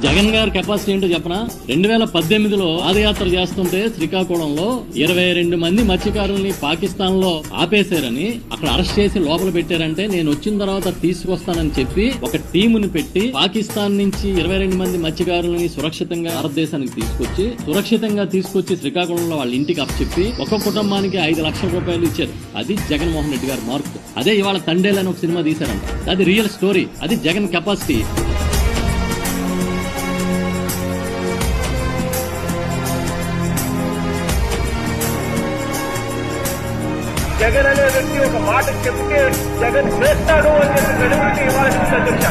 జగన్ గారి కెపాసిటీ ఏంటో చెప్పనా? 2018లో పాదయాత్ర చేస్తుంటే శ్రీకాకుళంలో 22 మంది మత్స్యకారుల్ని పాకిస్తాన్ లో ఆపేశారని, అక్కడ అరెస్ట్ చేసి లోపల పెట్టారంటే నేను వచ్చిన తర్వాత తీసుకొస్తానని చెప్పి ఒక టీముని పెట్టి పాకిస్తాన్ నుంచి 22 మంది మత్స్యకారులని సురక్షితంగా భారతదేశానికి తీసుకొచ్చి శ్రీకాకుళంలో వాళ్ళ ఇంటికి అప్పచెప్పి ఒక కుటుంబానికి 5 లక్షల రూపాయలు ఇచ్చారు. అది జగన్మోహన్ రెడ్డి గారి మార్క్. అదే ఇవాళ తండేలు అని ఒక సినిమా తీశారంట. అది రియల్ స్టోరీ. అది జగన్ కెపాసిటీ. జగన్ అనే వ్యక్తి ఒక మాట చెప్తే జగన్ చేస్తాడు అని చెప్పి ఇవ్వాల్సింది అధ్యక్ష.